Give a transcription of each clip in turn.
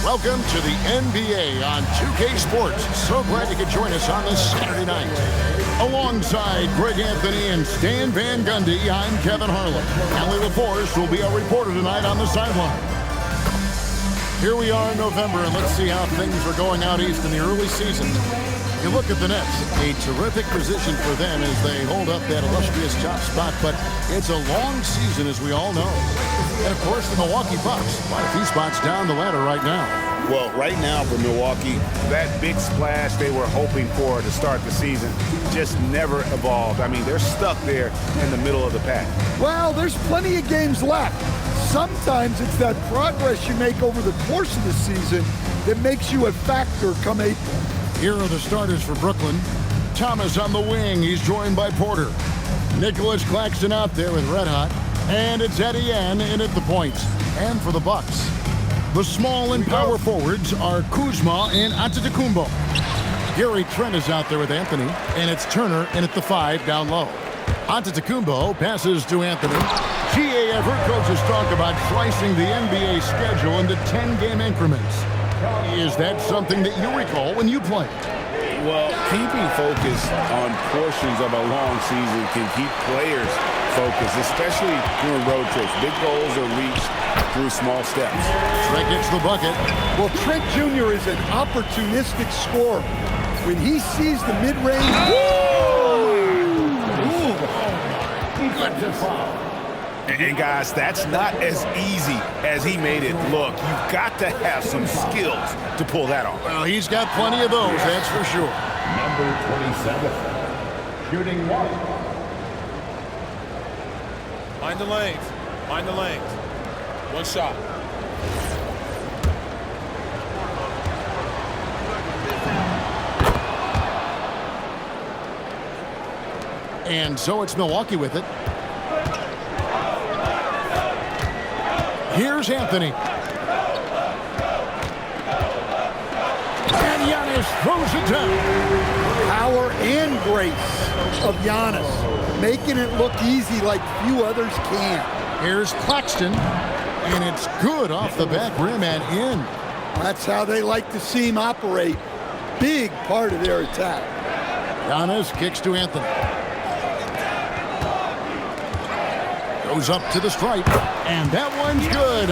Welcome to the NBA on 2K Sports. So glad you could join us on this Saturday night. Alongside Greg Anthony and Stan Van Gundy, I'm Kevin Harlan. Allie LaForce will be our reporter tonight on the sideline. Here we are in November, and let's see how things are going out east in the early season. You look at the Nets, a terrific position for them as they hold up that illustrious top spot, but it's a long season, as we all know. And, of course, the Milwaukee Bucks, quite a few spots down the ladder right now. Well, right now for Milwaukee, that big splash they were hoping for to start the season just never evolved. I mean, they're stuck there in the middle of the pack. Well, there's plenty of games left. Sometimes it's that progress you make over the course of the season that makes you a factor come April. Here are the starters for Brooklyn. Thomas on the wing. He's joined by Porter. Nicholas Claxton out there with Red Hot. And it's Etienne in at the point. And for the Bucks, the small and power forwards are Kuzma and Antetokounmpo. Gary Trent is out there with Anthony. And it's Turner in at the 5 down low. Antetokounmpo passes to Anthony. GA, I've heard coaches talk about slicing the NBA schedule into 10-game increments. Is that something that you recall when you played? Well, keeping focus on portions of a long season can keep players focused, especially during road trips. Big goals are reached through small steps. Trent gets the bucket. Well, Trent Jr. is an opportunistic scorer. When he sees the mid-range... And guys, that's not as easy as he made it look. You've got to have some skills to pull that off. Well, he's got plenty of those, that's for sure. Number 27, shooting 1. Mind the lanes. Mind the lanes. One shot. And so it's Milwaukee with it. Here's Anthony. And Giannis throws it down. Power and grace of Giannis, making it look easy like few others can. Here's Claxton. And it's good off the back rim and in. That's how they like to see him operate. Big part of their attack. Giannis kicks to Anthony. Goes up to the stripe, and that one's good.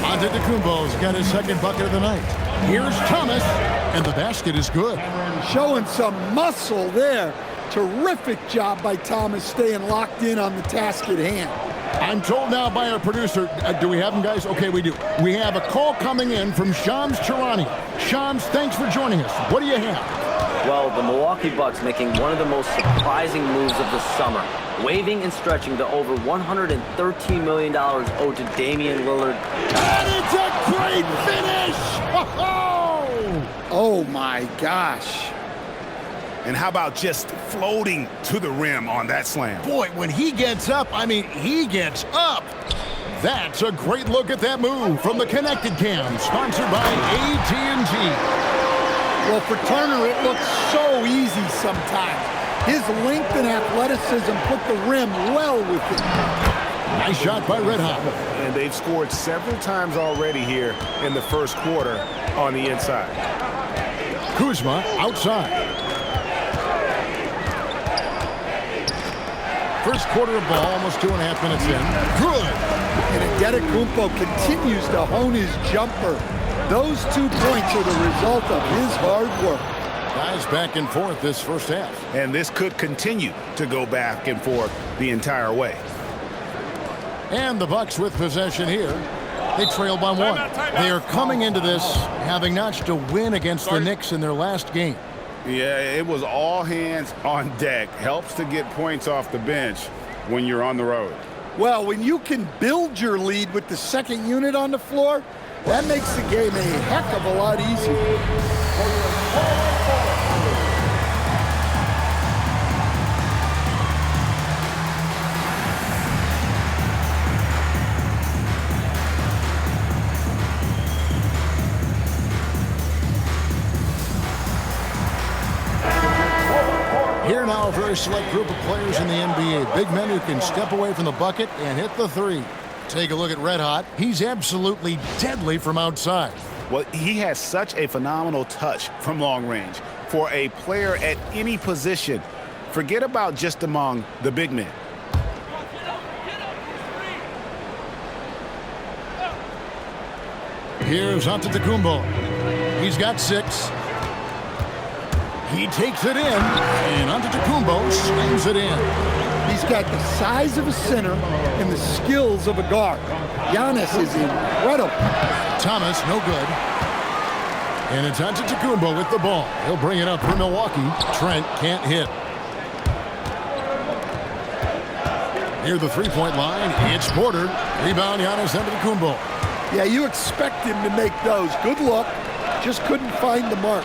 Antetokounmpo's got his second bucket of the night. Here's Thomas, and the basket is good. Showing some muscle there. Terrific job by Thomas staying locked in on the task at hand. I'm told now by our producer, do we have him, guys? Okay, we do. We have a call coming in from Shams Charania. Shams, thanks for joining us. What do you have? Well, the Milwaukee Bucks making one of the most surprising moves of the summer, waiving and stretching the over $113 million owed to Damian Lillard. And it's a great finish! Oh my gosh. And how about just floating to the rim on that slam? Boy, when he gets up, I mean, he gets up. That's a great look at that move from the Connected Cam, sponsored by AT&T. Well, for Turner, it looks so easy sometimes. His length and athleticism put the rim well within. Nice shot by Red Hot. And they've scored several times already here in the first quarter on the inside. Kuzma outside. First quarter of ball, almost 2.5 minutes in. Good. And Antetokounmpo continues to hone his jumper. Those 2 points are the result of his hard work. Guys back and forth this first half. And this could continue to go back and forth the entire way. And the Bucks with possession here. They trail by 1. They are coming into this having notched a win against the Knicks in their last game. Yeah, it was all hands on deck. Helps to get points off the bench when you're on the road. Well, when you can build your lead with the second unit on the floor, that makes the game a heck of a lot easier. Here now, a very select group of players in the NBA. Big men who can step away from the bucket and hit the 3. Take a look at Red Hot. He's absolutely deadly from outside. Well, he has such a phenomenal touch from long range for a player at any position. Forget about just among the big men. Here's Antetokounmpo. He's got 6. He takes it in, and Antetokounmpo slams it in. He's got the size of a center and the skills of a guard. Giannis is incredible. Thomas, no good. And it's Antetokounmpo with the ball. He'll bring it up for Milwaukee. Trent can't hit. Near the three-point line, it's Porter. Rebound, Giannis Antetokounmpo. Yeah, you expect him to make those. Good luck. Just couldn't find the mark.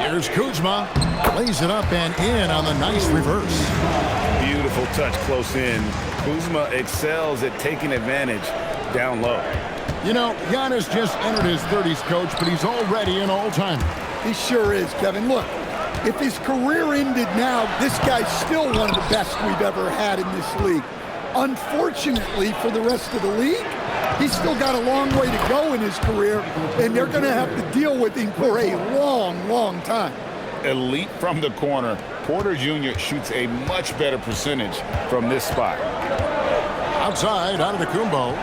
Here's Kuzma. Lays it up and in on the nice reverse. Beautiful touch close in. Kuzma excels at taking advantage down low. You know, Giannis just entered his 30s, Coach, but he's already an all-timer. He sure is, Kevin. Look, if his career ended now, this guy's still one of the best we've ever had in this league. Unfortunately for the rest of the league, he's still got a long way to go in his career, and they're going to have to deal with him for a long, long time. Elite from the corner. Porter Jr. shoots a much better percentage from this spot. Outside, Antetokounmpo.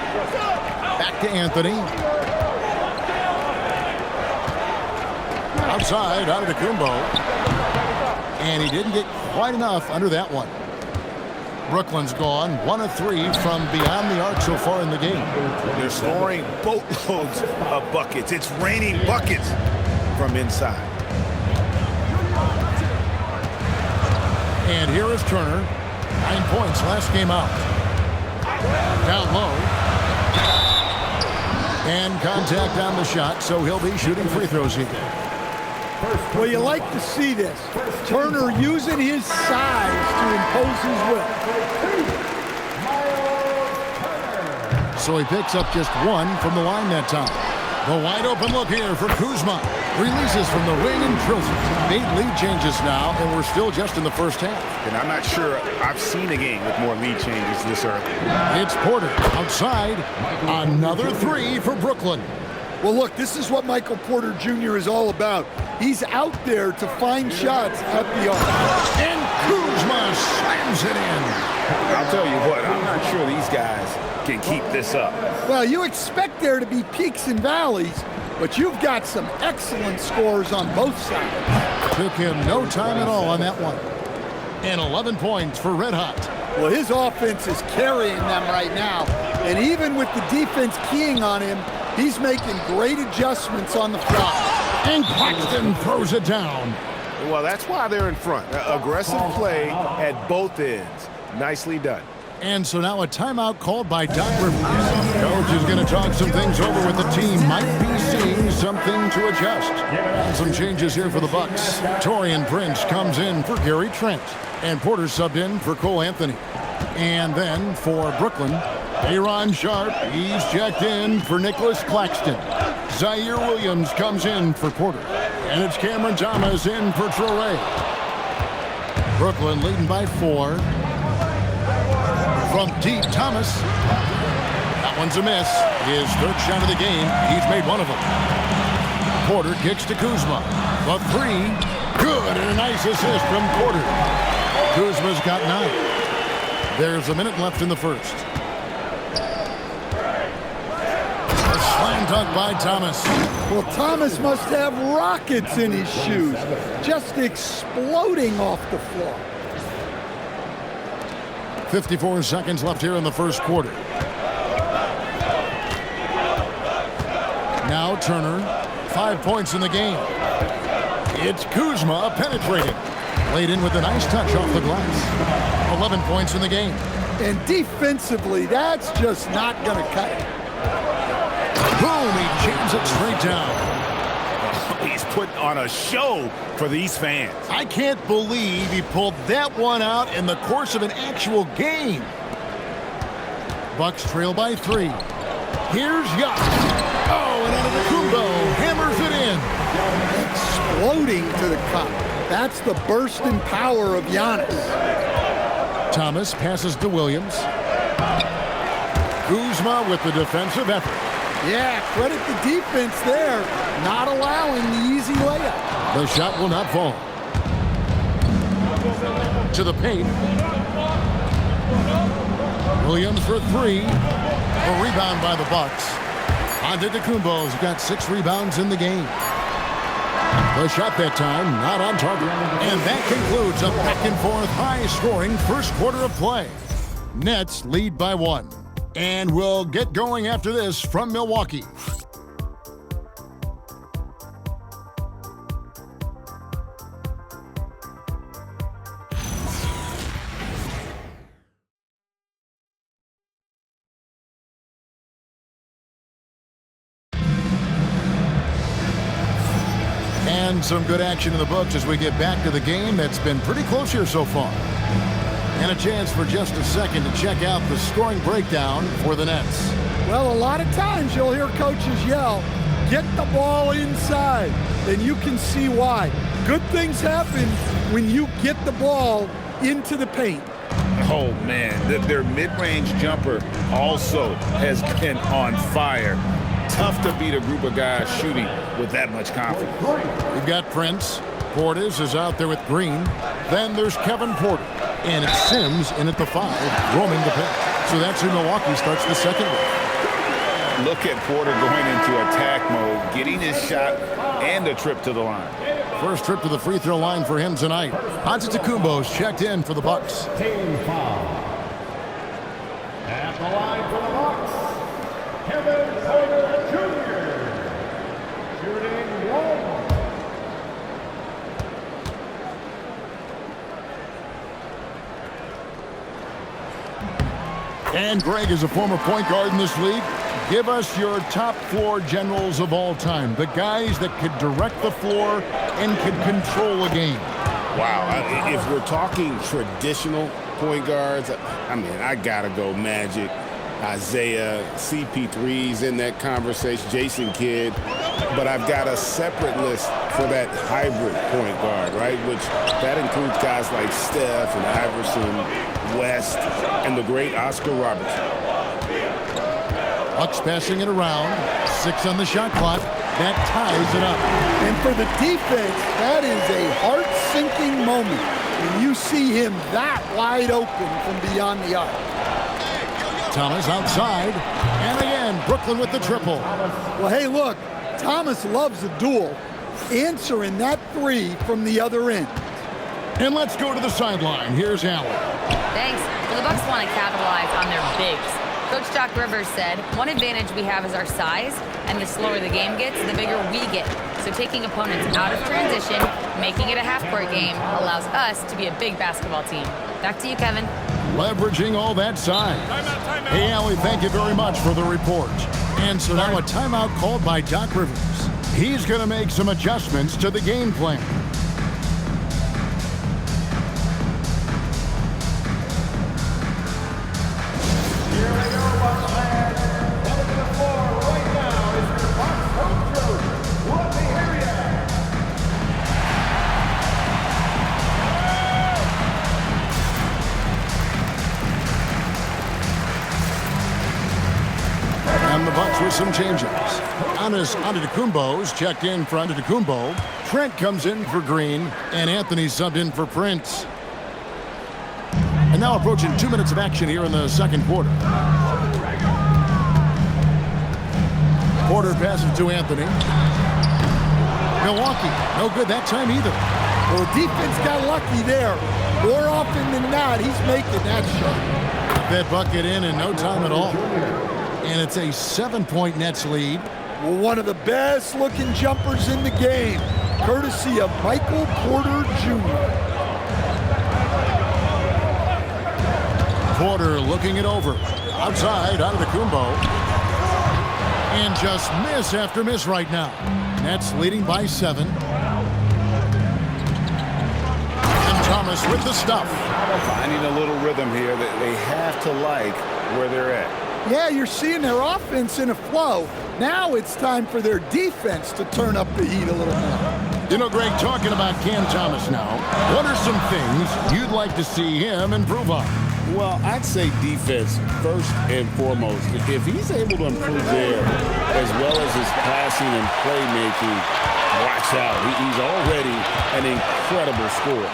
Back to Anthony. Outside, Antetokounmpo. And he didn't get quite enough under that one. Brooklyn's gone 1 of 3 from beyond the arc so far in the game. They're scoring boatloads of buckets. It's raining buckets from inside. And here is Turner. 9 points last game out. Down low. And contact on the shot, so he'll be shooting free throws here. Well, you like to see this. Turner using his size to impose his will. So he picks up just 1 from the line that time. The wide open look here for Kuzma. Releases from the wing and drills it. 8 lead changes now, and we're still just in the first half. And I'm not sure I've seen a game with more lead changes this early. It's Porter outside. Another 3 for Brooklyn. Well, look, this is what Michael Porter Jr. is all about. He's out there to find shots at the arc. And Kuzma slams it in. I'll tell you what, I'm not sure these guys can keep this up. Well, you expect there to be peaks and valleys, but you've got some excellent scores on both sides. Took him no time at all on that one. And 11 points for Red Hot. Well, his offense is carrying them right now. And even with the defense keying on him, he's making great adjustments on the fly. And Claxton throws it down. Well, that's why they're in front. Aggressive play at both ends. Nicely done. And so now a timeout called by Doc Rivers. Coach is going to talk some things over with the team. Might be seeing something to adjust. And some changes here for the Bucks. Taurean Prince comes in for Gary Trent. And Porter subbed in for Cole Anthony. And then for Brooklyn, Aaron Sharp, he's checked in for Nicholas Claxton. Zaire Williams comes in for Porter. And it's Cameron Thomas in for Traore. Brooklyn leading by 4. From deep, Thomas. That one's a miss. His 3rd shot of the game. He's made 1 of them. Porter kicks to Kuzma. The 3. Good, and a nice assist from Porter. Kuzma's got 9. There's a minute left in the first. A slam dunk by Thomas. Well, Thomas must have rockets in his shoes, just exploding off the floor. 54 seconds left here in the first quarter. Now Turner, 5 points in the game. It's Kuzma penetrating. Laid in with a nice touch off the glass. 11 points in the game. And defensively, that's just not going to cut it. Boom, he jams it straight down. He's putting on a show for these fans. I can't believe he pulled that one out in the course of an actual game. Bucks trail by 3. Here's Yacht. Oh, and Antetokounmpo hammers it in. Exploding to the cup. That's the burst in power of Giannis. Thomas passes to Williams. Kuzma with the defensive effort. Yeah, credit the defense there, not allowing the easy layup. The shot will not fall. To the paint. Williams for three. A rebound by the Bucks. Antetokounmpo's got 6 rebounds in the game. The shot that time, not on target. And that concludes a back-and-forth, high-scoring first quarter of play. Nets lead by 1. And we'll get going after this from Milwaukee. And some good action in the books as we get back to the game that's been pretty close here so far. And a chance for just a second to check out the scoring breakdown for the Nets. Well, a lot of times you'll hear coaches yell, get the ball inside, and you can see why. Good things happen when you get the ball into the paint. Oh, man, their mid-range jumper also has been on fire. Tough to beat a group of guys shooting with that much confidence. We've got Prince. Portis is out there with Green. Then there's Kevin Porter. And it's Sims in at the 5, roaming the paint. So that's who Milwaukee starts the second with. Look at Porter going into attack mode, getting his shot and a trip to the line. First trip to the free throw line for him tonight. Antetokounmpo's checked in for the Bucks. Team foul. At the line for the Bucks, Kevin Porter Jr. Shooting 1. And Greg is a former point guard in this league. Give us your top floor generals of all time. The guys that could direct the floor and could control a game. Wow, if we're talking traditional point guards, I mean, I gotta go Magic, Isaiah, CP3's in that conversation, Jason Kidd. But I've got a separate list for that hybrid point guard, right? Which that includes guys like Steph and Iverson, West, and the great Oscar Robertson. Bucks passing it around. 6 on the shot clock. That ties it up. And for the defense, that is a heart-sinking moment when you see him that wide open from beyond the arc. Thomas outside. And again, Brooklyn with the triple. Well, hey, look, Thomas loves a duel, answering that 3 from the other end. And let's go to the sideline. Here's Allen. Thanks. Well, the Bucks want to capitalize on their bigs. Coach Doc Rivers said, one advantage we have is our size, and the slower the game gets, the bigger we get. So taking opponents out of transition, making it a half-court game, allows us to be a big basketball team. Back to you, Kevin. Leveraging all that size. Timeout. Hey, Allie, thank you very much for the report. And so now a timeout called by Doc Rivers. He's going to make some adjustments to the game plan. And the Bucks with some changes. Antetokounmpo's checked in for Antetokounmpo. Trent comes in for Green, and Anthony subbed in for Prince. And now approaching 2 minutes of action here in the second quarter. Porter passes to Anthony. Milwaukee, no good that time either. Well, the defense got lucky there. More often than not, he's making that shot. That bucket in no time at all. And it's a 7-point Nets lead. Well, one of the best looking jumpers in the game, courtesy of Michael Porter Jr. Porter looking it over. Outside, Antetokounmpo. And just miss after miss right now. Nets leading by 7. And Thomas with the stuff. Finding a little rhythm here that they have to like where they're at. Yeah, you're seeing their offense in a flow. Now it's time for their defense to turn up the heat a little more. You know, Greg, talking about Cam Thomas now, what are some things you'd like to see him improve on? Well, I'd say defense first and foremost. If he's able to improve there as well as his passing and playmaking, watch out. He's already an incredible scorer.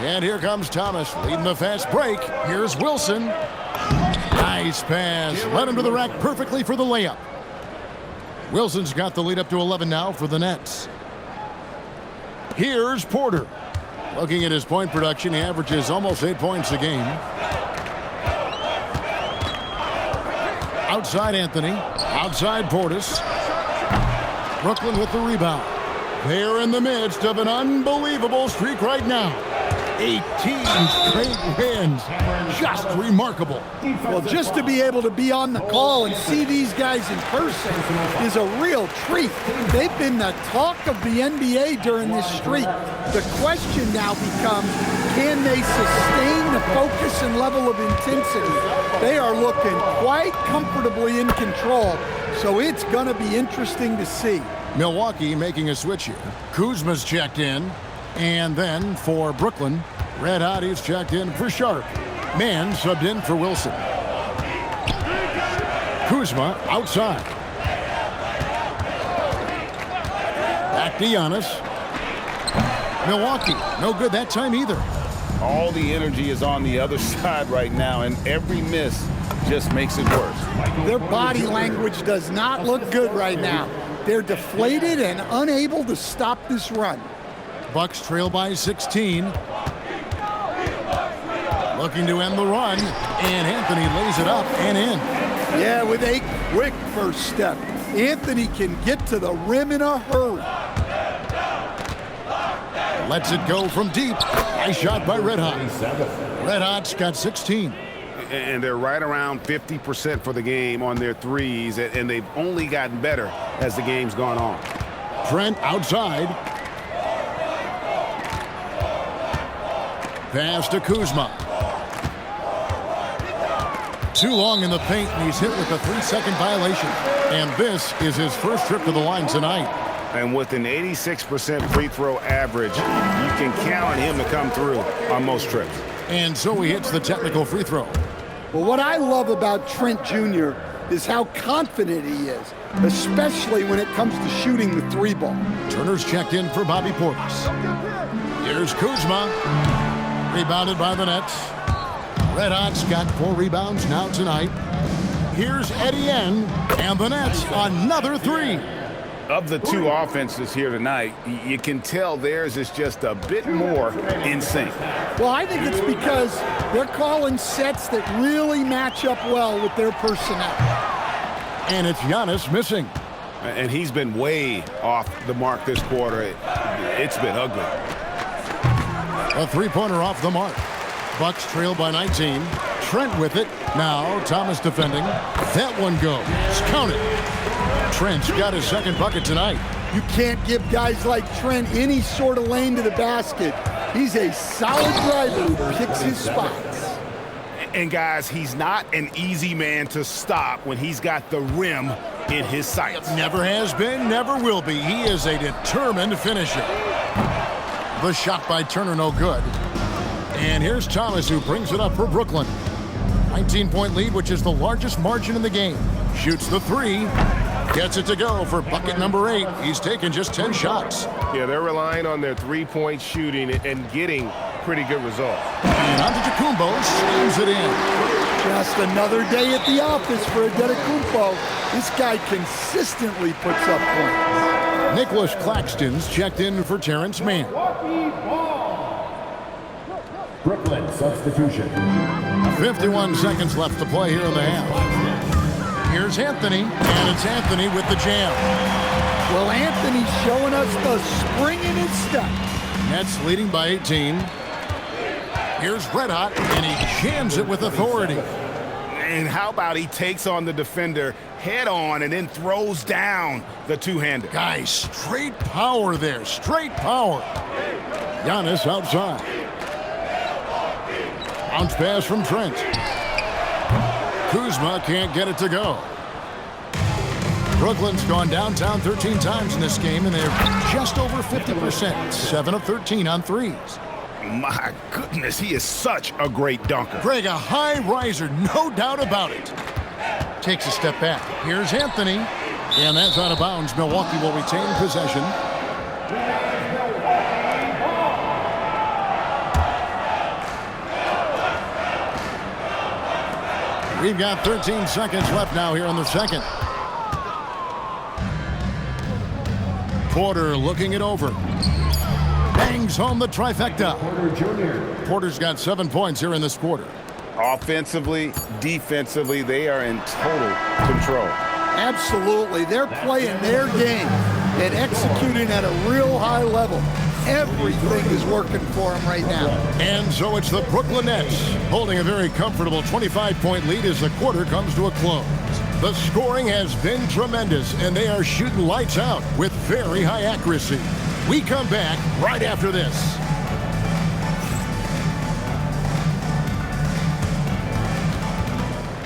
And here comes Thomas leading the fast break. Here's Wilson. Nice pass. Led him to the rack perfectly for the layup. Wilson's got the lead up to 11 now for the Nets. Here's Porter. Looking at his point production, he averages almost 8 points a game. Outside Anthony. Outside Portis. Brooklyn with the rebound. They're in the midst of an unbelievable streak right now. 18 straight wins. Just remarkable. Well, just to be able to be on the call and see these guys in person is a real treat. They've been the talk of the NBA during this streak. The question now becomes, can they sustain the focus and level of intensity? They are looking quite comfortably in control, so it's going to be interesting to see. Milwaukee making a switch here. Kuzma's checked in. And then for Brooklyn, Red Hotties checked in for Sharp. Mann subbed in for Wilson. Kuzma outside. Back to Giannis. Milwaukee, no good that time either. All the energy is on the other side right now, and every miss just makes it worse. Their body language does not look good right now. They're deflated and unable to stop this run. Bucks trail by 16. Looking to end the run, and Anthony lays it up and in. Yeah, with a quick first step. Anthony can get to the rim in a hurry. Lets it go from deep. Nice shot by Red Hot. Red Hot's got 16. And they're right around 50% for the game on their threes, and they've only gotten better as the game's gone on. Trent outside. Pass to Kuzma. Too long in the paint, and he's hit with a 3-second violation. And this is his first trip to the line tonight. And with an 86% free throw average, you can count on him to come through on most trips. And so he hits the technical free throw. Well, what I love about Trent Jr. is how confident he is, especially when it comes to shooting the three ball. Turner's checked in for Bobby Portis. Here's Kuzma. Rebounded by the Nets. Red Hot's got 4 rebounds now tonight. Here's Etienne, and the Nets another 3. Of the two offenses here tonight, you can tell theirs is just a bit more in sync. Well, I think it's because they're calling sets that really match up well with their personnel. And it's Giannis missing. And he's been way off the mark this quarter. It's been ugly. A three-pointer off the mark. Bucks trail by 19. Trent with it. Now Thomas defending. That one goes. Count it. Trent's got his second bucket tonight. You can't give guys like Trent any sort of lane to the basket. He's a solid driver who picks his spots. And guys, he's not an easy man to stop when he's got the rim in his sights. Never has been, never will be. He is a determined finisher. The shot by Turner, no good. And here's Thomas, who brings it up for Brooklyn. 19-point lead, which is the largest margin in the game. Shoots the 3. Gets it to go for bucket number 8. He's taken just 10 shots. Yeah, they're relying on their three-point shooting and getting pretty good results. And Antetokounmpo slams it in. Just another day at the office for Antetokounmpo. This guy consistently puts up points. Nicholas Claxton's checked in for Terrence Mann. Brooklyn substitution. 51 seconds left to play here in the half. Here's Anthony, and it's Anthony with the jam. Well, Anthony's showing us the spring in his step. Nets leading by 18. Here's Red Hot, and he jams it with authority. And how about he takes on the defender head on and then throws down the two-hander. Guys, straight power there, straight power. Giannis outside. Bounce pass from Trent. Kuzma can't get it to go. Brooklyn's gone downtown 13 times in this game, and they're just over 50%. 7 of 13 on threes. My goodness, he is such a great dunker. Greg, a high riser, no doubt about it. Takes a step back. Here's Anthony. And that's out of bounds. Milwaukee will retain possession. We've got 13 seconds left now here in the second. Porter looking it over. Bangs home the trifecta. Porter's got 7 points here in this quarter. Offensively, defensively, they are in total control. Absolutely. They're playing their game and executing at a real high level. Everything is working for them right now. And so it's the Brooklyn Nets holding a very comfortable 25-point lead as the quarter comes to a close. The scoring has been tremendous, and they are shooting lights out with very high accuracy. We come back right after this.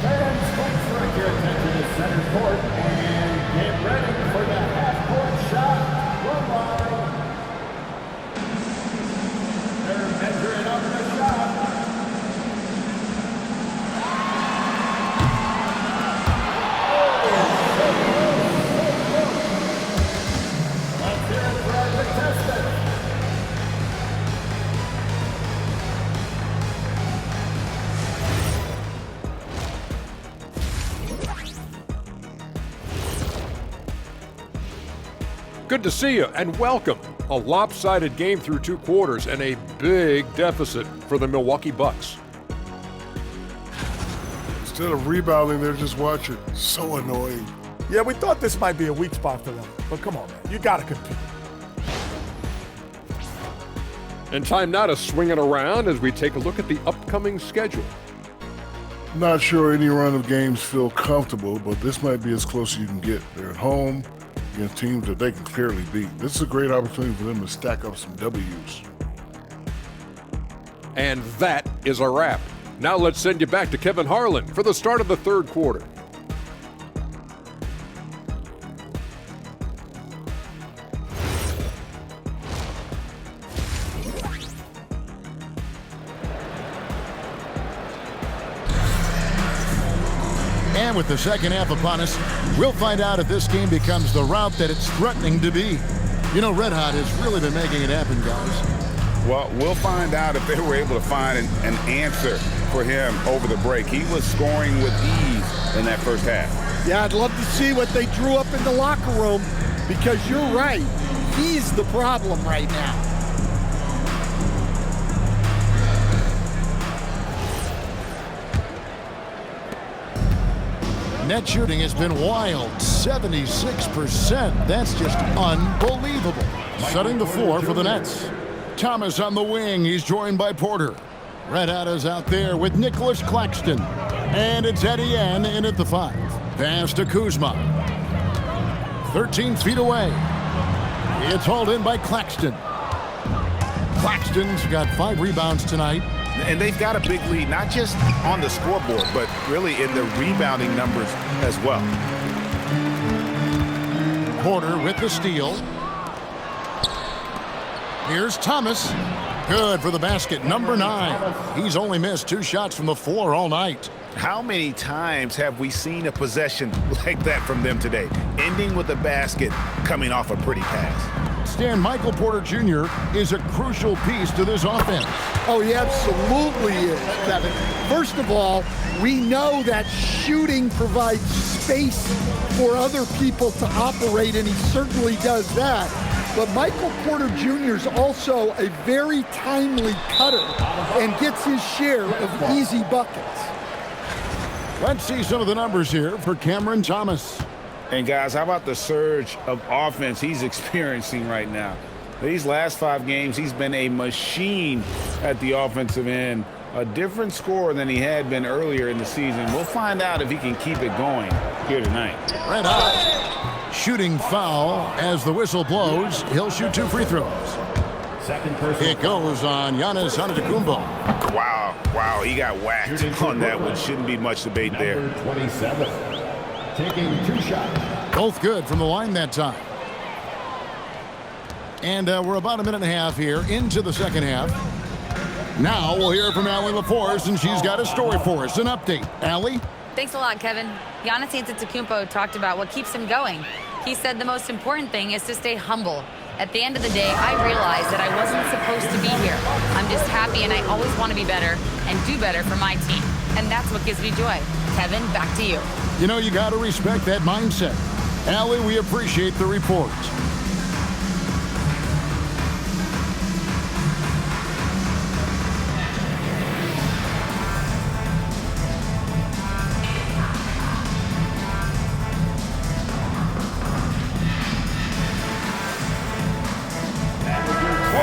Fans, please direct your attention to center court and get ready for the half-court shot. Run by. They're measuring up the shot. Let's hear it for our contestant. Good to see you and welcome. A lopsided game through 2 quarters and a big deficit for the Milwaukee Bucks. Instead of rebounding, they're just watching. So annoying. Yeah, we thought this might be a weak spot for them. But come on, man. You got to compete. And time now to swing it around as we take a look at the upcoming schedule. Not sure any run of games feel comfortable, but this might be as close as you can get. They're at home against teams that they can clearly beat. This is a great opportunity for them to stack up some W's. And that is a wrap. Now let's send you back to Kevin Harlan for the start of the 3rd quarter. And with the second half upon us, we'll find out if this game becomes the rout that it's threatening to be. You know, Red Hot has really been making it happen, guys. Well, we'll find out if they were able to find an answer for him over the break. He was scoring with ease in that first half. Yeah, I'd love to see what they drew up in the locker room because you're right. He's the problem right now. Net shooting has been wild, 76%. That's just unbelievable. Setting the floor for the Nets. Thomas on the wing. He's joined by Porter. Red Hot is out there with Nicholas Claxton. And it's Etienne in at the 5. Pass to Kuzma. 13 feet away. It's hauled in by Claxton. Claxton's got 5 rebounds tonight. And they've got a big lead, not just on the scoreboard, but really in the rebounding numbers as well. Porter with the steal. Here's Thomas. Good for the basket, number 9. He's only missed 2 shots from the floor all night. How many times have we seen a possession like that from them today, ending with a basket coming off a pretty pass? Stan, Michael Porter Jr. is a crucial piece to this offense. Oh, he absolutely is, Kevin. First of all, we know that shooting provides space for other people to operate, and he certainly does that. But Michael Porter Jr. is also a very timely cutter and gets his share of easy buckets. Let's see some of the numbers here for Cameron Thomas. And guys, how about the surge of offense he's experiencing right now? These last 5 games, he's been a machine at the offensive end. A different scorer than he had been earlier in the season. We'll find out if he can keep it going here tonight. Red Hot. Shooting foul as the whistle blows. He'll shoot 2 free throws. Second person. It goes on Giannis Antetokounmpo. Wow, he got whacked on that one. Shouldn't be much debate there. Number 27. Taking 2 shots. Both good from the line that time. And we're about a minute and a half here into the second half. Now we'll hear from Allie LaForce, and she's got a story for us. An update. Allie? Thanks a lot, Kevin. Giannis Antetokounmpo talked about what keeps him going. He said the most important thing is to stay humble. At the end of the day, I realized that I wasn't supposed to be here. I'm just happy, and I always want to be better and do better for my team. And that's what gives me joy. Kevin, back to you. You know, you got to respect that mindset. Allie, we appreciate the report.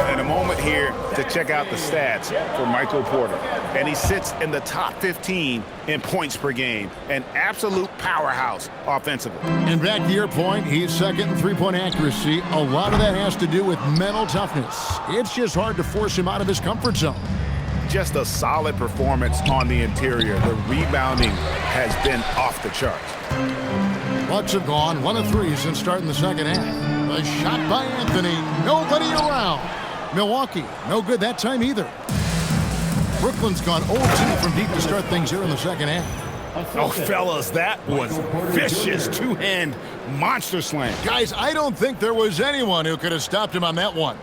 And a moment here to check out the stats for Michael Porter. And he sits in the top 15 in points per game. An absolute powerhouse offensively. And back to your point, he's second in three-point accuracy. A lot of that has to do with mental toughness. It's just hard to force him out of his comfort zone. Just a solid performance on the interior. The rebounding has been off the charts. Bucks have gone 1 of 3 since starting the second half. A shot by Anthony. Nobody around. Milwaukee, no good that time either. Brooklyn's gone 0-2 from deep to start things here in the second half. Oh, fellas, that was vicious. Two-hand monster slam. Guys, I don't think there was anyone who could have stopped him on that one.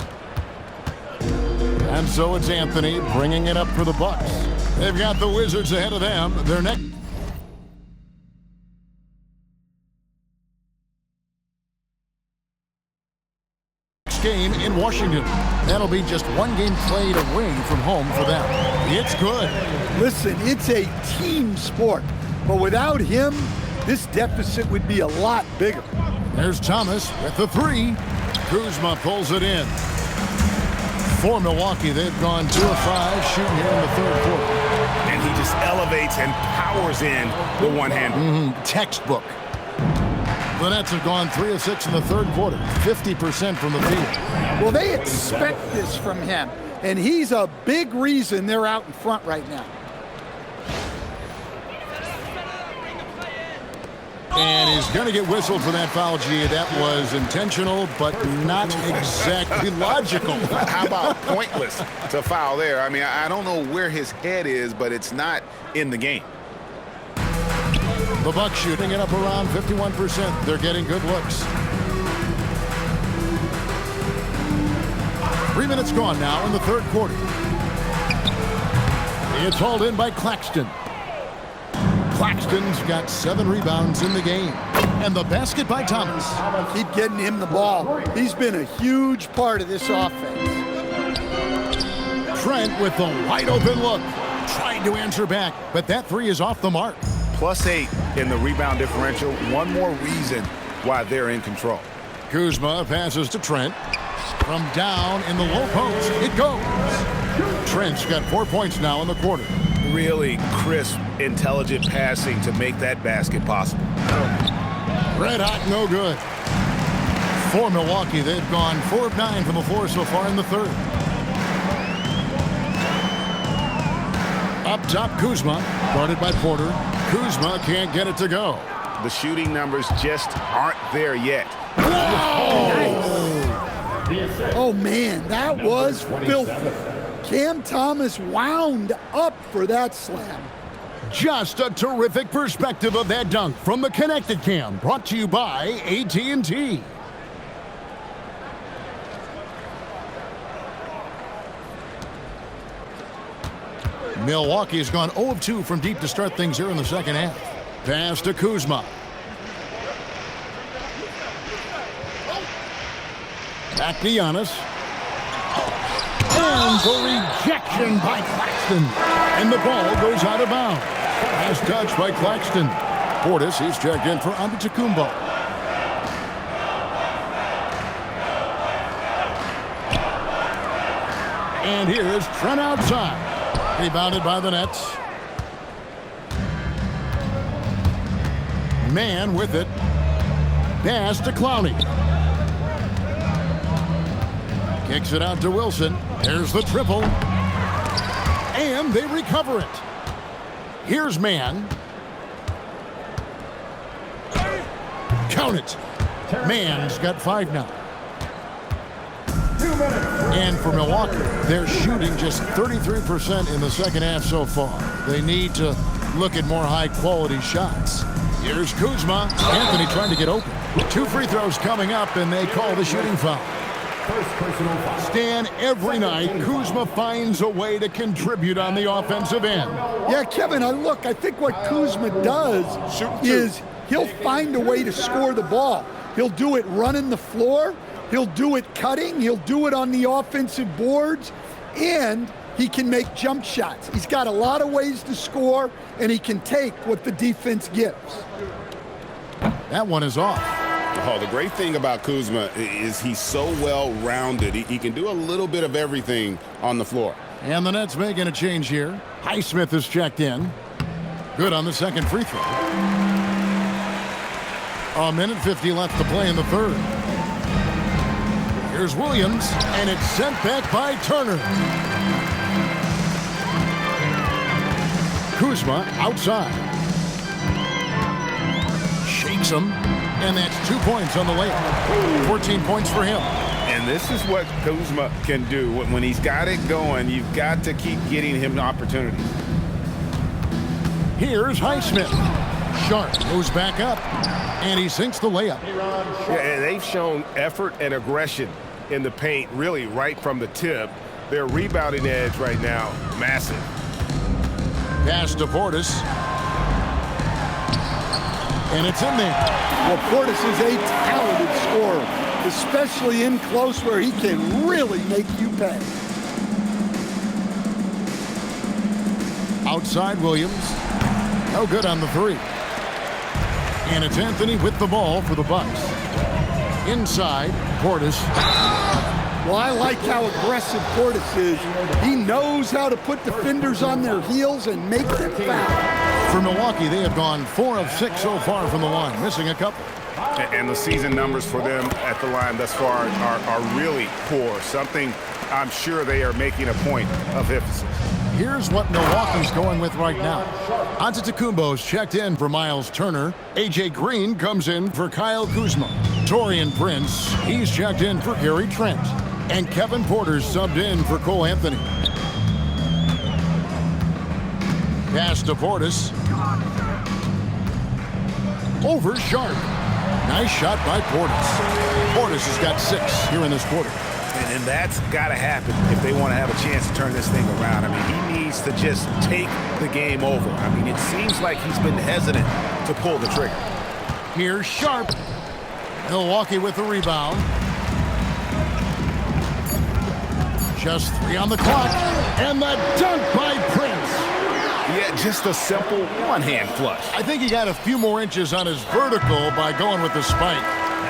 And so it's Anthony bringing it up for the Bucks. They've got the Wizards ahead of them. Their next game in Washington. That'll be just one game played away from home for them. It's good. Listen, it's a team sport, but without him, this deficit would be a lot bigger. There's Thomas with the 3. Kuzma pulls it in. For Milwaukee, they've gone 2 of 5 shooting here in the third quarter. And he just elevates and powers in the one-hander. Textbook. The Nets have gone 3 of 6 in the third quarter, 50% from the field. Well, they expect this from him, and he's a big reason they're out in front right now. And he's going to get whistled for that foul, G. That was intentional, but not exactly logical. How about pointless to foul there? I mean, I don't know where his head is, but it's not in the game. The Bucks shooting it up around 51%. They're getting good looks. 3 minutes gone now in the third quarter. It's hauled in by Claxton. Claxton's got 7 rebounds in the game. And the basket by Thomas. Keep getting him the ball. He's been a huge part of this offense. Trent with the wide open look. Trying to answer back, but that 3 is off the mark. +8 in the rebound differential. One more reason why they're in control. Kuzma passes to Trent. From down in the low post, it goes. Trent's got 4 points now in the quarter. Really crisp, intelligent passing to make that basket possible. Red hot, no good. For Milwaukee, they've gone 4 of 9 from the floor so far in the third. Up top, Kuzma, guarded by Porter. Kuzma can't get it to go. The shooting numbers just aren't there yet. Oh, man, that was filthy. Cam Thomas wound up for that slam. Just a terrific perspective of that dunk from the Connected Cam, brought to you by AT&T. Milwaukee's gone 0 of 2 from deep to start things here in the second half. Pass to Kuzma. Back to Giannis. And the rejection by Claxton. And the ball goes out of bounds. Pass touch by Claxton. Portis, he's checked in for Antetokounmpo. And here's Trent outside. Rebounded by the Nets. Man with it. Pass to Clowney. Kicks it out to Wilson. There's the triple. And they recover it. Here's Man. Count it. Man's got 5 now. And for Milwaukee, they're shooting just 33% in the second half so far. They need to look at more high-quality shots. Here's Kuzma. Anthony trying to get open. 2 free throws coming up, and they call the shooting foul. First personal foul. Stan, every night, Kuzma finds a way to contribute on the offensive end. Yeah, Kevin, I think what Kuzma does is he'll find a way to score the ball. He'll do it running the floor. He'll do it cutting. He'll do it on the offensive boards. And he can make jump shots. He's got a lot of ways to score, and he can take what the defense gives. That one is off. Oh, the great thing about Kuzma is he's so well-rounded. He can do a little bit of everything on the floor. And the Nets making a change here. Highsmith is checked in. Good on the second free throw. 1:50 left to play in the third. Here's Williams, and it's sent back by Turner. Kuzma outside. Shakes him, and that's 2 points on the layup. 14 points for him. And this is what Kuzma can do. When he's got it going, you've got to keep getting him opportunities. Here's Highsmith. Sharp moves back up, and he sinks the layup. Yeah, and they've shown effort and aggression in the paint, really right from the tip. Their rebounding edge right now, massive. Pass to Portis. And it's in there. Well, Portis is a talented scorer, especially in close where he can really make you pay. Outside Williams. No good on the three. And it's Anthony with the ball for the Bucks. Inside, Portis. Well, I like how aggressive Portis is. He knows how to put defenders on their heels and make them foul. For Milwaukee, they have gone 4 of 6 so far from the line, missing a couple. And the season numbers for them at the line thus far are really poor. Something I'm sure they are making a point of emphasis. Here's what Milwaukee's going with right now. Antetokounmpo's checked in for Miles Turner. A.J. Green comes in for Kyle Kuzma. Taurean Prince, he's checked in for Gary Trent. And Kevin Porter's subbed in for Cole Anthony. Pass to Portis. Over Sharp. Nice shot by Portis. Portis has got 6 here in this quarter. And that's got to happen if they want to have a chance to turn this thing around. I mean, he needs to just take the game over. I mean, it seems like he's been hesitant to pull the trigger. Here's Sharp. Milwaukee with the rebound. Just 3 on the clock. And the dunk by Prince. Yeah, just a simple one-hand flush. I think he got a few more inches on his vertical by going with the spike.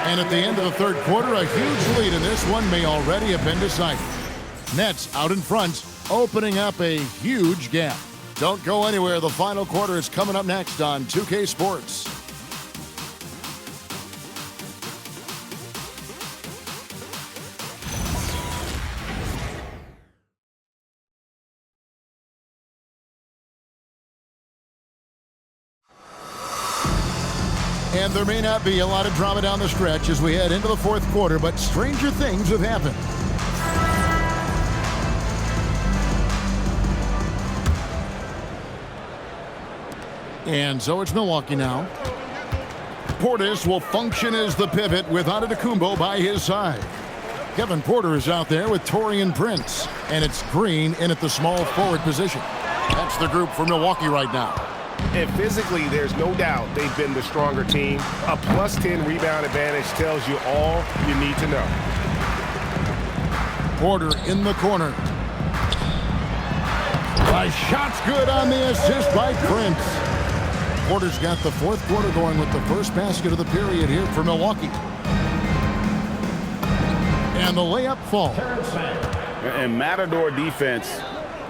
And at the end of the third quarter, a huge lead in this one may already have been decided. Nets out in front, opening up a huge gap. Don't go anywhere. The final quarter is coming up next on 2K Sports. And there may not be a lot of drama down the stretch as we head into the fourth quarter, but stranger things have happened. And so it's Milwaukee now. Portis will function as the pivot with Antetokounmpo by his side. Kevin Porter is out there with Taurean Prince. And it's Green in at the small forward position. That's the group for Milwaukee right now. And physically, there's no doubt they've been the stronger team. A +10 rebound advantage tells you all you need to know. Porter in the corner. A shot's good on the assist by Prince. Porter's got the fourth quarter going with the first basket of the period here for Milwaukee. And the layup falls. And Matador defense,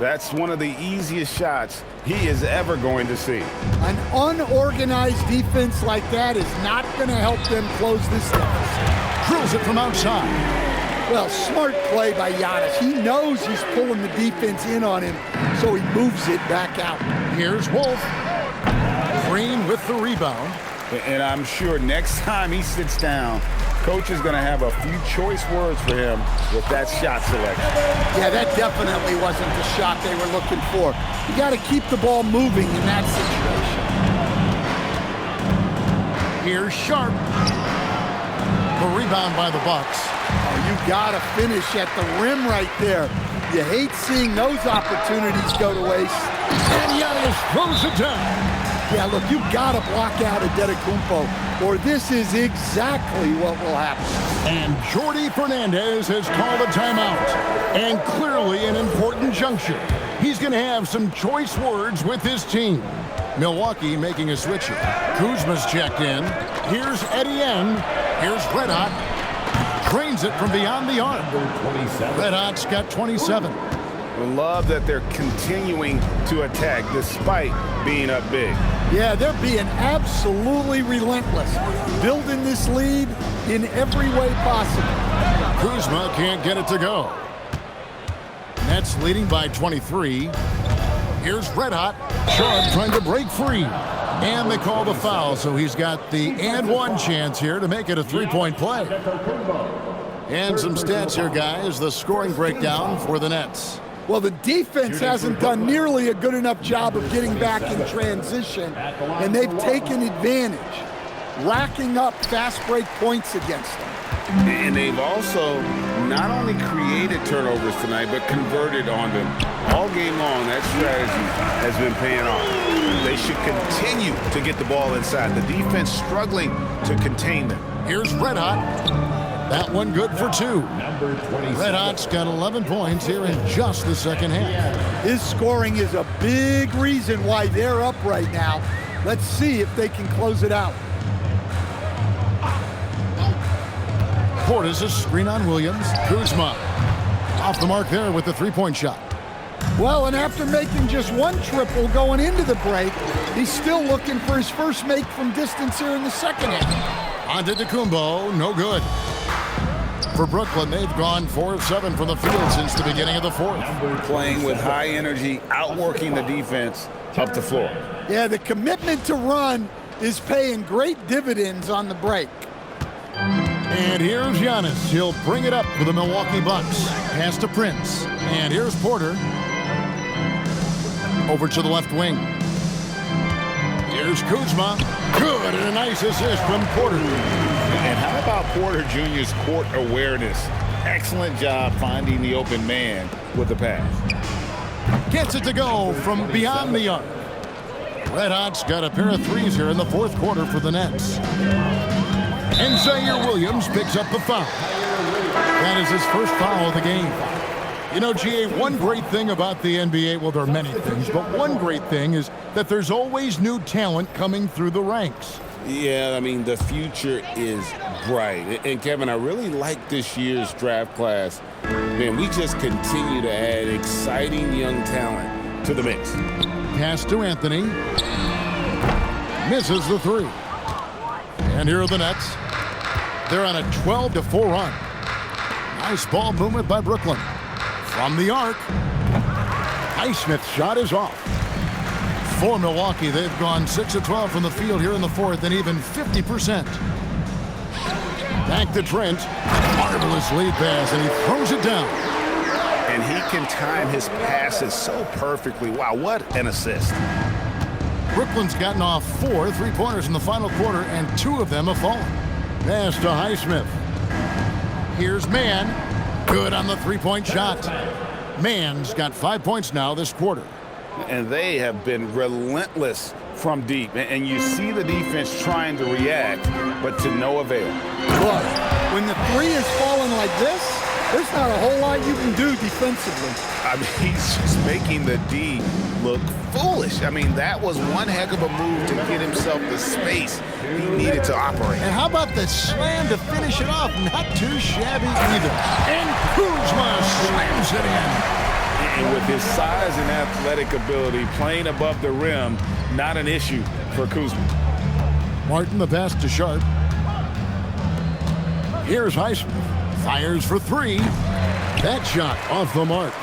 that's one of the easiest shots he is ever going to see. An unorganized defense like that is not going to help them close this deficit. Drills it from outside. Well, smart play by Giannis. He knows he's pulling the defense in on him, so he moves it back out. Here's Wolf. Green with the rebound. And I'm sure next time he sits down, Coach is going to have a few choice words for him with that shot selection. Yeah, that definitely wasn't the shot they were looking for. You got to keep the ball moving in that situation. Here's Sharp. The rebound by the Bucks. Oh, you got to finish at the rim right there. You hate seeing those opportunities go to waste. And Giannis throws it down. Yeah, look, you got to block out Antetokounmpo, or this is exactly what will happen. And Jordi Fernandez has called a timeout. And clearly an important juncture. He's going to have some choice words with his team. Milwaukee making a switcher. Kuzma's checked in. Here's Etienne. Here's Red Hot. Drains it from beyond the arc. Red Hot's got 27. I love that they're continuing to attack despite being up big. Yeah, they're being absolutely relentless, building this lead in every way possible. Kuzma can't get it to go. Nets leading by 23. Here's Red Hot. Sharp trying to break free. And they call the foul, so he's got the and one chance here to make it a three-point play. And some stats here, guys. The scoring breakdown for the Nets. Well, the defense hasn't done nearly a good enough job of getting back in transition, and they've taken advantage, racking up fast break points against them. And they've also not only created turnovers tonight, but converted on them. All game long, that strategy has been paying off. They should continue to get the ball inside. The defense struggling to contain them. Here's Red Hot. That one good for two. Red Hot's got 11 points here in just the second half. His scoring is a big reason why they're up right now. Let's see if they can close it out. Portis' screen on Williams. Kuzma off the mark there with the three-point shot. Well, and after making just one triple going into the break, he's still looking for his first make from distance here in the second half. Antetokounmpo, no good. For Brooklyn, they've gone 4 of 7 from the field since the beginning of the fourth. Playing with high energy, outworking the defense up the floor. Yeah, the commitment to run is paying great dividends on the break. And here's Giannis. He'll bring it up for the Milwaukee Bucks. Pass to Prince. And here's Porter. Over to the left wing. Here's Kuzma. Good, and a nice assist from Porter. And how about Porter Jr.'s court awareness? Excellent job finding the open man with the pass. Gets it to go from beyond the arc. Red Hot's got a pair of threes here in the fourth quarter for the Nets. And Zaire Williams picks up the foul. That is his first foul of the game. You know, GA, one great thing about the NBA, well, there are many things, but one great thing is that there's always new talent coming through the ranks. Yeah, I mean, the future is bright. And Kevin, I really like this year's draft class. Man, we just continue to add exciting young talent to the mix. Pass to Anthony. Misses the three. And here are the Nets. They're on a 12-4 run. Nice ball movement by Brooklyn. From the arc. Highsmith's shot is off. For Milwaukee, they've gone 6 of 12 from the field here in the fourth and even 50%. Back to Trent. Marvelous lead pass, and he throws it down. And he can time his passes so perfectly. Wow, what an assist. Brooklyn's gotten off 4 3-pointers in the final quarter, and 2 of them have fallen. Pass to Highsmith. Here's Mann. Good on the three-point shot. Mann's got 5 points now this quarter. And they have been relentless from deep. And you see the defense trying to react, but to no avail. Look, when the three is falling like this, there's not a whole lot you can do defensively. I mean, he's just making the D look foolish. I mean, that was one heck of a move to get himself the space he needed to operate. And how about the slam to finish it off? Not too shabby either. And Kuzma slams it in. And with his size and athletic ability, playing above the rim, not an issue for Kuzma. Martin the pass to Sharp. Here's Highsmith. Fires for 3. That shot off the mark.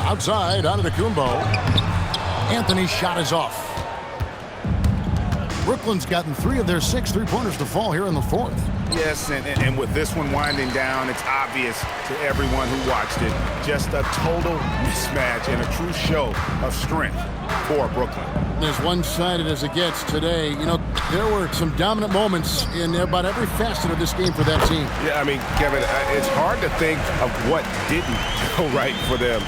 Outside, Antetokounmpo. Anthony's shot is off. Brooklyn's gotten 3 of their 6 3-pointers to fall here in the 4th. Yes, and with this one winding down, it's obvious to everyone who watched it, just a total mismatch and a true show of strength for Brooklyn. As one-sided as it gets today, you know, there were some dominant moments in about every facet of this game for that team. Yeah, I mean, Kevin, it's hard to think of what didn't go right for them.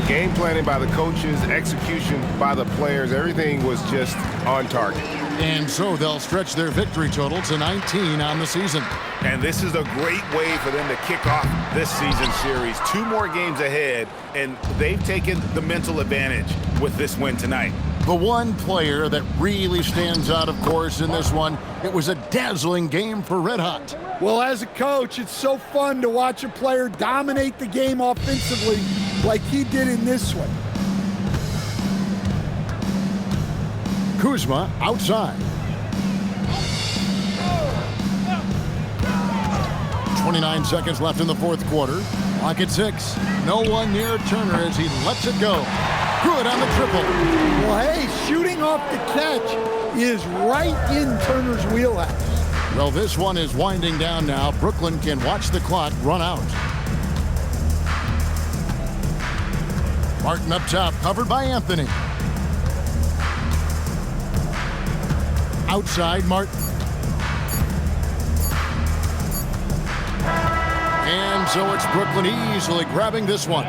Game planning by the coaches, execution by the players, everything was just on target. And so they'll stretch their victory total to 19 on the season. And this is a great way for them to kick off this season series. 2 more games ahead, and they've taken the mental advantage with this win tonight. The one player that really stands out, of course, in this one, it was a dazzling game for Red Hot. Well, as a coach, it's so fun to watch a player dominate the game offensively like he did in this one. Kuzma outside. 29 seconds left in the 4th quarter. Clock at 6. No one near Turner as he lets it go. Good on the triple. Well, hey, shooting off the catch is right in Turner's wheelhouse. Well, this one is winding down now. Brooklyn can watch the clock run out. Martin up top, covered by Anthony. Outside, Martin. And so it's Brooklyn easily grabbing this one.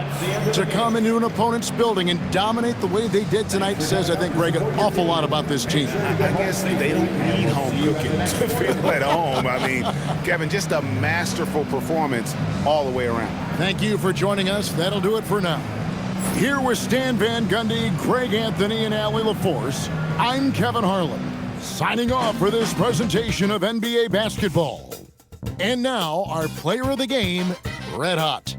To come into an opponent's building and dominate the way they did tonight says, I think, Greg, an awful lot about this team. I guess they don't need home cooking to feel at home. I mean, Kevin, just a masterful performance all the way around. Thank you for joining us. That'll do it for now. Here with Stan Van Gundy, Greg Anthony, and Allie LaForce, I'm Kevin Harlan, signing off for this presentation of NBA basketball. And now, our player of the game, Red Hot.